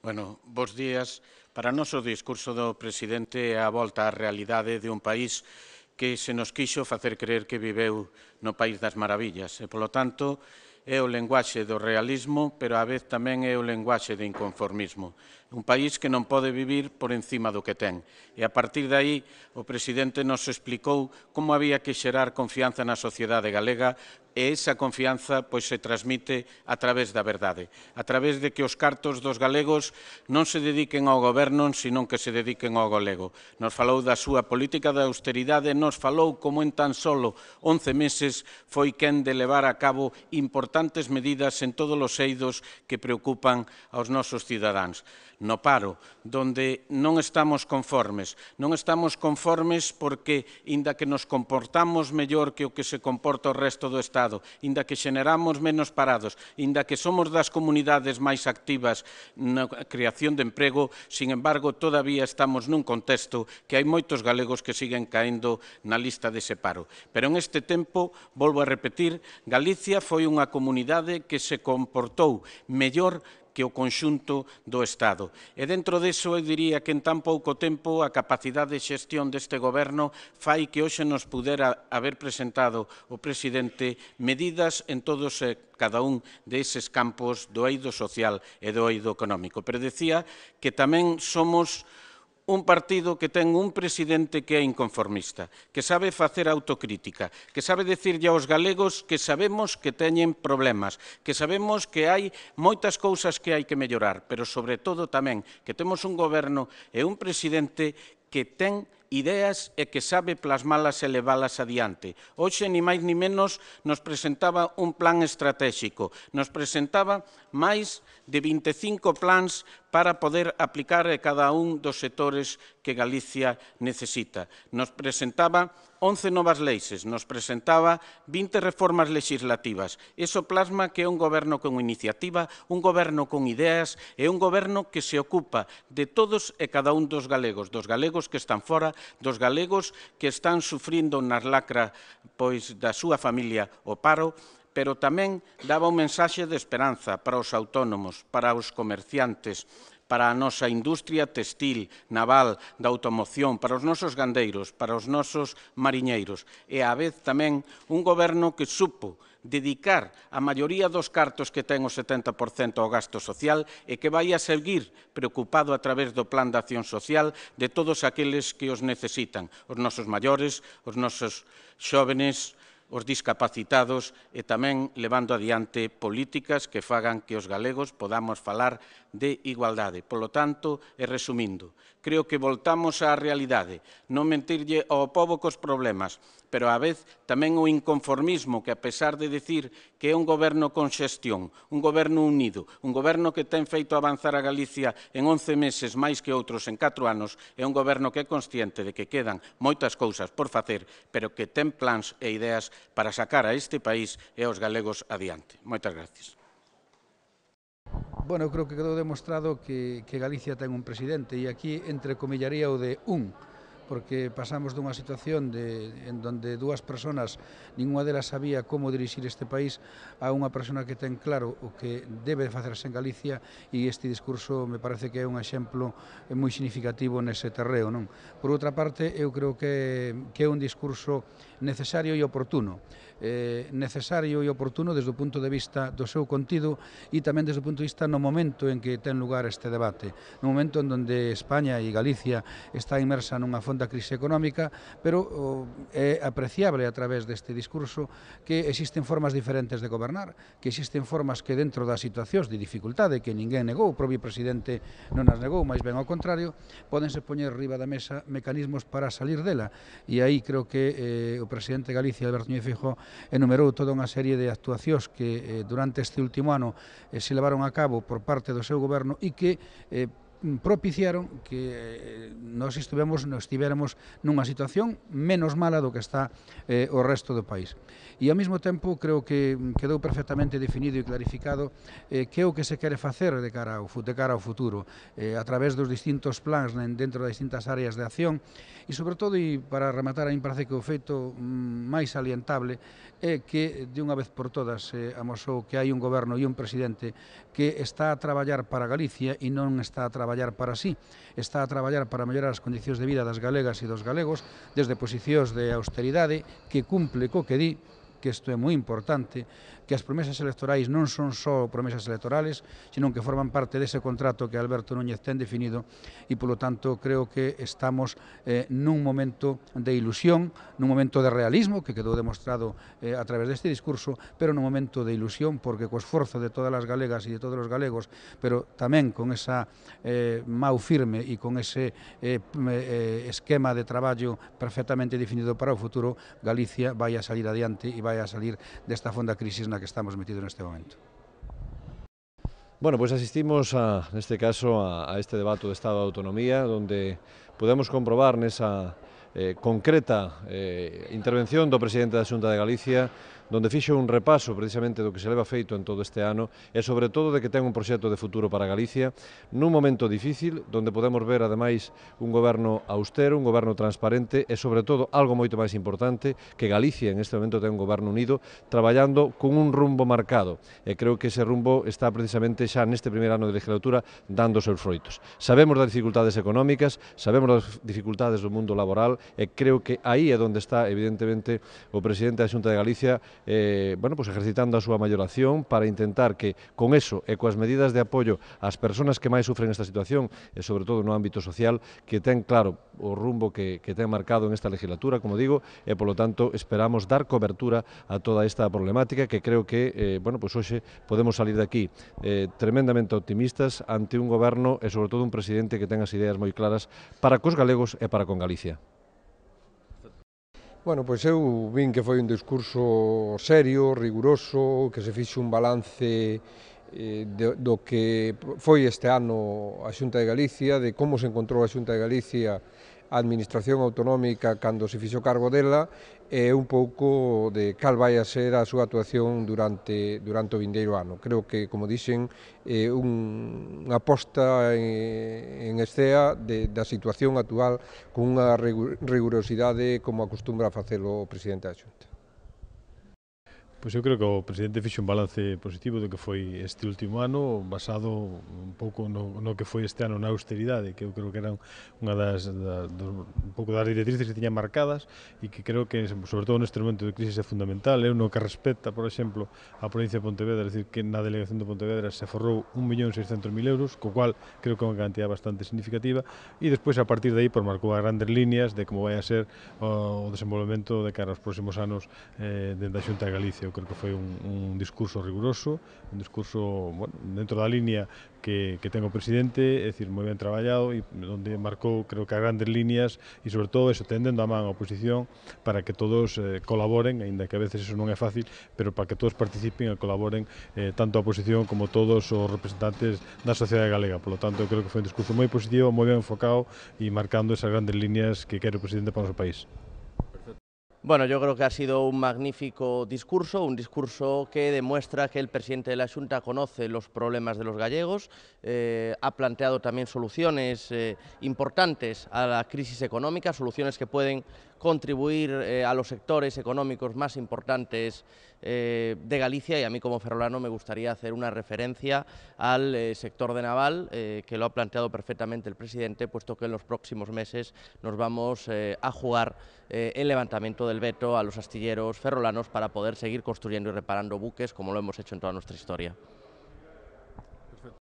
Bueno, bos días. Para nós o discurso do presidente é a volta á realidade de un país que se nos quixo facer creer que viveu no País das Maravillas e, polo tanto, é o lenguaxe do realismo, pero á vez tamén é o lenguaxe do inconformismo. Un país que non pode vivir por encima do que ten. E a partir de aí, o presidente nos explicou como había que xerar confianza na sociedade galega e esa confianza pois se transmite a través da verdade, a través de que os cartos dos galegos non se dediquen ao goberno, senón que se dediquen ao galego. Nos falou da súa política de austeridade, nos falou como en tan solo 11 meses foi quen de levar a cabo importantes medidas en todos os eidos que preocupan aos nosos cidadáns. No paro, donde non estamos conformes. Non estamos conformes porque, inda que nos comportamos mellor que o que se comporta o resto do Estado, inda que xeneramos menos parados, inda que somos das comunidades máis activas na creación de emprego, sin embargo, todavía estamos nun contexto que hai moitos galegos que siguen caendo na lista dese paro. Pero en este tempo, volvo a repetir, Galicia foi unha comunidade que se comportou mellor que o conxunto do Estado. E dentro deso, eu diría que en tan pouco tempo a capacidade de xestión deste goberno fai que hoxe nos pudera haber presentado o presidente medidas en todos e cada un deses campos do eido social e do eido económico. Pero decía que tamén somos un partido que ten un presidente que é inconformista, que sabe facer autocrítica, que sabe decirlle aos galegos que sabemos que teñen problemas, que sabemos que hai moitas cousas que hai que mellorar, pero sobre todo tamén que temos un goberno e un presidente que ten ideas e que sabe plasmalas e leválas adiante. Hoxe, ni máis ni menos, nos presentaba un plan estratégico, nos presentaba máis de 25 plans para poder aplicar a cada un dos sectores que Galicia necesita. Nos presentaba 11 novas leis, nos presentaba 20 reformas legislativas. Iso plasma que é un goberno con iniciativa, un goberno con ideas e un goberno que se ocupa de todos e cada un dos galegos que están fora, dos galegos que están sufrindo nas lacra pois da súa familia o paro, pero tamén daba un mensaxe de esperanza para os autónomos, para os comerciantes, para a nosa industria textil, naval, da automoción, para os nosos gandeiros, para os nosos mariñeiros e á vez tamén un goberno que supo dedicar a maioría dos cartos que ten o 70% ao gasto social e que vai a seguir preocupado a través do Plan de Acción Social de todos aqueles que os necesitan, os nosos maiores, os nosos xóvenes, os discapacitados e tamén levando adiante políticas que fagan que os galegos podamos falar de igualdade. Polo tanto, e resumindo, creo que voltamos á realidade, non mentirlle ao pobo cos problemas, pero á vez tamén o inconformismo que, a pesar de decir que é un goberno con xestión, un goberno unido, un goberno que ten feito avanzar a Galicia en 11 meses máis que outros en 4 anos, é un goberno que é consciente de que quedan moitas cousas por facer, pero que ten plans e ideas para sacar a este país e aos galegos adiante. Moitas gracias. Bueno, eu creo que quedou demostrado que Galicia ten un presidente e aquí entrecomillaría o de un, porque pasamos dunha situación en donde dúas persoas, ninguna delas sabía como dirixir este país, a unha persona que ten claro o que debe facerse en Galicia e este discurso me parece que é un exemplo moi significativo nese terreo, non? Por outra parte, eu creo que é un discurso necesario e oportuno. Necesario e oportuno desde o punto de vista do seu contido e tamén desde o punto de vista no momento en que ten lugar este debate, no momento en donde España e Galicia está inmersa nunha fonda crise económica, pero é apreciable a través deste discurso que existen formas diferentes de gobernar, que existen formas que dentro das situacións de dificultade que ninguén negou, o propio presidente non as negou, máis ben ao contrario, podense poñer riba da mesa mecanismos para salir dela e aí creo que o presidente de Galicia, Alberto Núñez Feijóo, enumerou toda unha serie de actuacións que durante este último ano se levaron a cabo por parte do seu goberno e que propiciaron que nós estiveramos nunha situación menos mala do que está o resto do país. E ao mesmo tempo creo que quedou perfectamente definido e clarificado que é o que se quere facer de cara ao futuro a través dos distintos plans dentro das distintas áreas de acción e sobre todo, e para rematar, a mí parece que o feito máis salientable é que de unha vez por todas amosou que hai un goberno e un presidente que está a traballar para Galicia e non está a traballar para sí, está a traballar para mellorar as condicións de vida das galegas e dos galegos desde posicións de austeridade, que cumple co que di, que isto é moi importante, que as promesas electorais non son só promesas electorales, senón que forman parte dese contrato que Alberto Núñez ten definido e, polo tanto, creo que estamos nun momento de ilusión, nun momento de realismo, que quedou demostrado a través deste discurso, pero nun momento de ilusión, porque co esforzo de todas as galegas e de todos os galegos, pero tamén con esa mau firme e con ese esquema de traballo perfectamente definido para o futuro, Galicia vai a salir adiante e vai a salir desta fonda crisis na que estamos metidos neste momento. Bueno, pues asistimos neste caso a este debate do Estado de Autonomía, donde podemos comprobar nesa concreta intervención do presidente da Xunta de Galicia, donde fixo un repaso precisamente do que se leva feito en todo este ano e sobre todo de que ten un proxecto de futuro para Galicia nun momento difícil, donde podemos ver ademais un goberno austero, un goberno transparente e sobre todo, algo moito máis importante, que Galicia en este momento ten un goberno unido traballando con un rumbo marcado e creo que ese rumbo está precisamente xa neste primeiro ano de legislatura dando os seus froitos. Sabemos das dificultades económicas, sabemos das dificultades do mundo laboral e creo que aí é onde está evidentemente o presidente da Xunta de Galicia bueno, pues ejercitando a súa maioración para intentar que con eso e coas medidas de apoio ás persoas que máis sufren esta situación e sobre todo no ámbito social, que ten claro o rumbo que ten marcado en esta legislatura, como digo, e polo tanto esperamos dar cobertura a toda esta problemática que creo que, bueno, pues hoxe podemos salir de aquí tremendamente optimistas ante un goberno e sobre todo un presidente que ten as ideas moi claras para cos galegos e para con Galicia. Bueno, pois eu vin que foi un discurso serio, riguroso, que se fixe un balance do que foi este ano a Xunta de Galicia, de como se encontrou a Xunta de Galicia a Administración Autonómica cando se fixo cargo dela e un pouco de cal vai a ser a súa actuación durante o vindeiro ano. Creo que, como dixen, unha aposta en escea da situación actual con unha rigurosidade como acostumbra a facelo o presidente da Xunta. Pois eu creo que o presidente fixe un balance positivo do que foi este último ano, basado un pouco no que foi este ano na austeridade, que eu creo que eran unha un pouco das directrices que tiñan marcadas e que creo que, sobre todo neste momento de crisis, é fundamental. Eu no que respecta, por exemplo, a provincia de Pontevedra, é dicir, que na delegación de Pontevedra se aforrou 1.600.000 euros, co cual creo que é unha cantidad bastante significativa, e despois, a partir de aí, marcou as grandes líneas de como vai a ser o desenvolvemento de cara aos próximos anos dentro da Xunta de Galicia. Eu creo que foi un discurso riguroso, un discurso, bueno, dentro da línea que ten o presidente, é dicir, moi ben traballado e onde marcou, creo que, as grandes líneas e, sobre todo, eso, tendendo a man a oposición para que todos colaboren, aínda que a veces eso non é fácil, pero para que todos participen e colaboren tanto a oposición como todos os representantes da sociedade galega. Por lo tanto, eu creo que foi un discurso moi positivo, moi ben enfocado e marcando esas grandes líneas que quere o presidente para o noso país. Bueno, yo creo que ha sido un magnífico discurso, un discurso que demuestra que el presidente de la Xunta conoce los problemas de los gallegos, ha planteado también soluciones importantes a la crisis económica, soluciones que pueden contribuir a los sectores económicos más importantes de Galicia, y a mí como ferrolano me gustaría hacer una referencia al sector de naval, que lo ha planteado perfectamente el presidente, puesto que en los próximos meses nos vamos a jugar el levantamiento del veto a los astilleros ferrolanos para poder seguir construyendo y reparando buques como lo hemos hecho en toda nuestra historia.